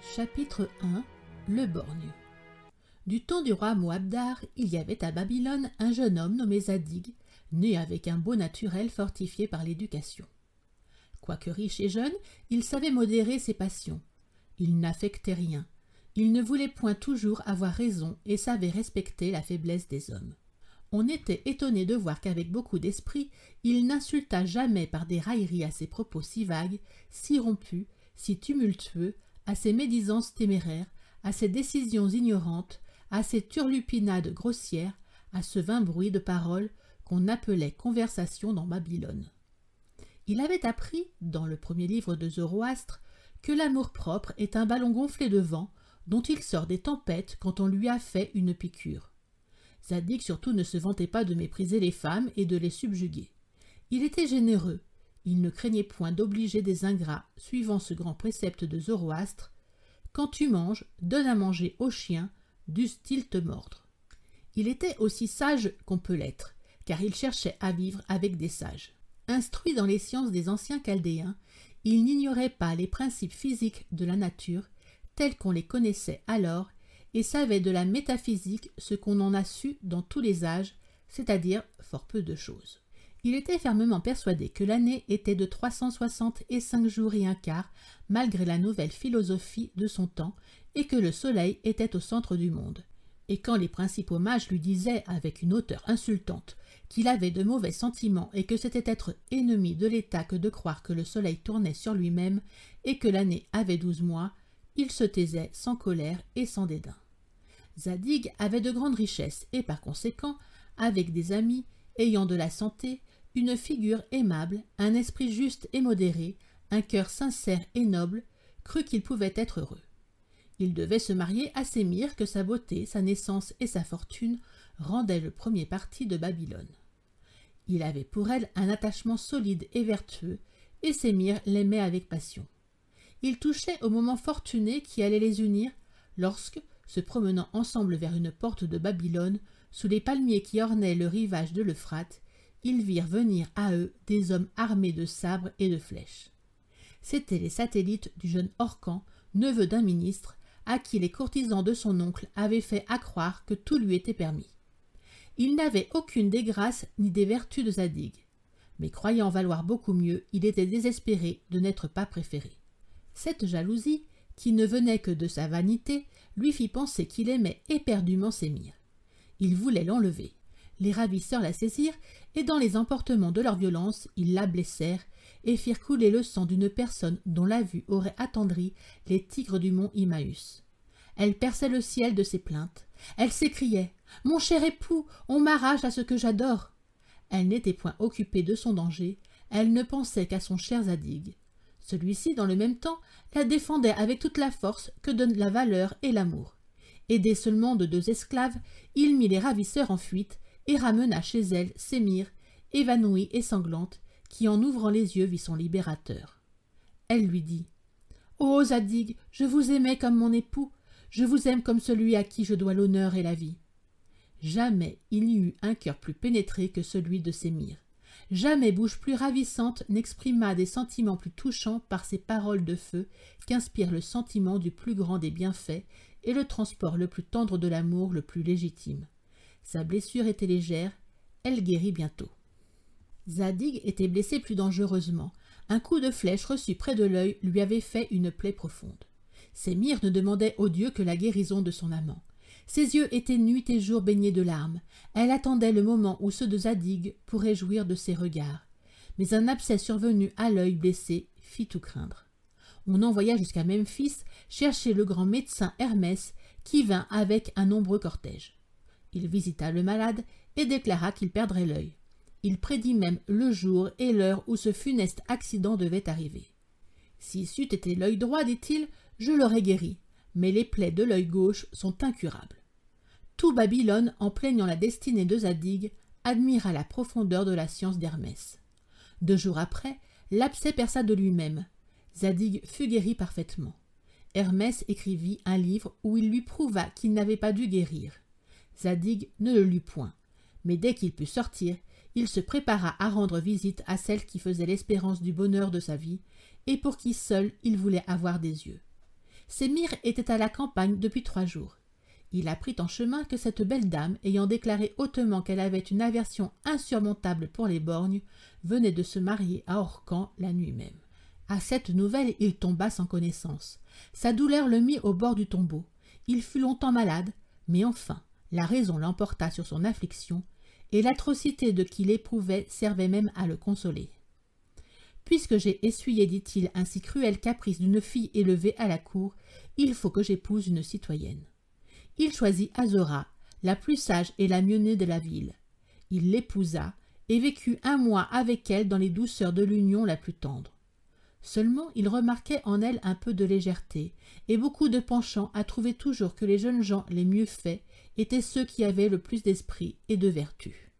Chapitre 1 Le borgne. Du temps du roi Moabdar, il y avait à Babylone un jeune homme nommé Zadig, né avec un beau naturel fortifié par l'éducation. Quoique riche et jeune, il savait modérer ses passions. Il n'affectait rien. Il ne voulait point toujours avoir raison et savait respecter la faiblesse des hommes. On était étonné de voir qu'avec beaucoup d'esprit, il n'insulta jamais par des railleries à ses propos si vagues, si rompus, si tumultueux, à ses médisances téméraires, à ses décisions ignorantes, à ses turlupinades grossières, à ce vain bruit de paroles qu'on appelait conversation dans Babylone. Il avait appris, dans le premier livre de Zoroastre, que l'amour-propre est un ballon gonflé de vent dont il sort des tempêtes quand on lui a fait une piqûre. Zadig surtout ne se vantait pas de mépriser les femmes et de les subjuguer. Il était généreux. Il ne craignait point d'obliger des ingrats, suivant ce grand précepte de Zoroastre: « Quand tu manges, donne à manger aux chiens, dussent-ils te mordre ?» Il était aussi sage qu'on peut l'être, car il cherchait à vivre avec des sages. Instruit dans les sciences des anciens Chaldéens, il n'ignorait pas les principes physiques de la nature, tels qu'on les connaissait alors, et savait de la métaphysique ce qu'on en a su dans tous les âges, c'est-à-dire fort peu de choses. Il était fermement persuadé que l'année était de 365 jours et un quart, malgré la nouvelle philosophie de son temps, et que le soleil était au centre du monde. Et quand les principaux mages lui disaient, avec une hauteur insultante, qu'il avait de mauvais sentiments et que c'était être ennemi de l'État que de croire que le soleil tournait sur lui-même et que l'année avait 12 mois, il se taisait sans colère et sans dédain. Zadig avait de grandes richesses et par conséquent, avec des amis, ayant de la santé, une figure aimable, un esprit juste et modéré, un cœur sincère et noble, crut qu'il pouvait être heureux. Il devait se marier à Sémire que sa beauté, sa naissance et sa fortune rendaient le premier parti de Babylone. Il avait pour elle un attachement solide et vertueux, et Sémire l'aimait avec passion. Il touchait au moment fortuné qui allait les unir, lorsque, se promenant ensemble vers une porte de Babylone, sous les palmiers qui ornaient le rivage de l'Euphrate, ils virent venir à eux des hommes armés de sabres et de flèches. C'étaient les satellites du jeune Orcan, neveu d'un ministre, à qui les courtisans de son oncle avaient fait accroire que tout lui était permis. Il n'avait aucune des grâces ni des vertus de Zadig, mais croyant valoir beaucoup mieux, il était désespéré de n'être pas préféré. Cette jalousie, qui ne venait que de sa vanité, lui fit penser qu'il aimait éperdument Sémire. Il voulait l'enlever. Les ravisseurs la saisirent, et dans les emportements de leur violence, ils la blessèrent et firent couler le sang d'une personne dont la vue aurait attendri les tigres du mont Imaüs. Elle perçait le ciel de ses plaintes. Elle s'écriait: « Mon cher époux, on m'arrache à ce que j'adore !» Elle n'était point occupée de son danger, elle ne pensait qu'à son cher Zadig. Celui-ci, dans le même temps, la défendait avec toute la force que donnent la valeur et l'amour. Aidé seulement de 2 esclaves, il mit les ravisseurs en fuite et ramena chez elle Sémire, évanouie et sanglante, qui en ouvrant les yeux vit son libérateur. Elle lui dit: « Ô Zadig, je vous aimais comme mon époux, je vous aime comme celui à qui je dois l'honneur et la vie. » Jamais il n'y eut un cœur plus pénétré que celui de Sémire. Jamais bouche plus ravissante n'exprima des sentiments plus touchants par ces paroles de feu qu'inspire le sentiment du plus grand des bienfaits et le transport le plus tendre de l'amour le plus légitime. Sa blessure était légère, elle guérit bientôt. Zadig était blessé plus dangereusement. Un coup de flèche reçu près de l'œil lui avait fait une plaie profonde. Sémire ne demandait au Dieu que la guérison de son amant. Ses yeux étaient nuit et jour baignés de larmes. Elle attendait le moment où ceux de Zadig pourraient jouir de ses regards. Mais un abcès survenu à l'œil blessé fit tout craindre. On envoya jusqu'à Memphis chercher le grand médecin Hermès, qui vint avec un nombreux cortège. Il visita le malade et déclara qu'il perdrait l'œil. Il prédit même le jour et l'heure où ce funeste accident devait arriver. « Si c'eût été l'œil droit, dit-il, je l'aurais guéri, mais les plaies de l'œil gauche sont incurables. » Tout Babylone, en plaignant la destinée de Zadig, admira la profondeur de la science d'Hermès. 2 jours après, l'abcès perça de lui-même. Zadig fut guéri parfaitement. Hermès écrivit un livre où il lui prouva qu'il n'avait pas dû guérir. Zadig ne le lut point, mais dès qu'il put sortir, il se prépara à rendre visite à celle qui faisait l'espérance du bonheur de sa vie, et pour qui seul il voulait avoir des yeux. Sémire était à la campagne depuis 3 jours. Il apprit en chemin que cette belle dame, ayant déclaré hautement qu'elle avait une aversion insurmontable pour les borgnes, venait de se marier à Orcan la nuit même. À cette nouvelle, il tomba sans connaissance. Sa douleur le mit au bord du tombeau. Il fut longtemps malade, mais enfin, la raison l'emporta sur son affliction, et l'atrocité de qu'il éprouvait servait même à le consoler. « Puisque j'ai essuyé, dit-il, un si cruel caprice d'une fille élevée à la cour, il faut que j'épouse une citoyenne. » Il choisit Azora, la plus sage et la mieux née de la ville. Il l'épousa et vécut 1 mois avec elle dans les douceurs de l'union la plus tendre. Seulement il remarquait en elle un peu de légèreté et beaucoup de penchant à trouver toujours que les jeunes gens les mieux faits étaient ceux qui avaient le plus d'esprit et de vertu.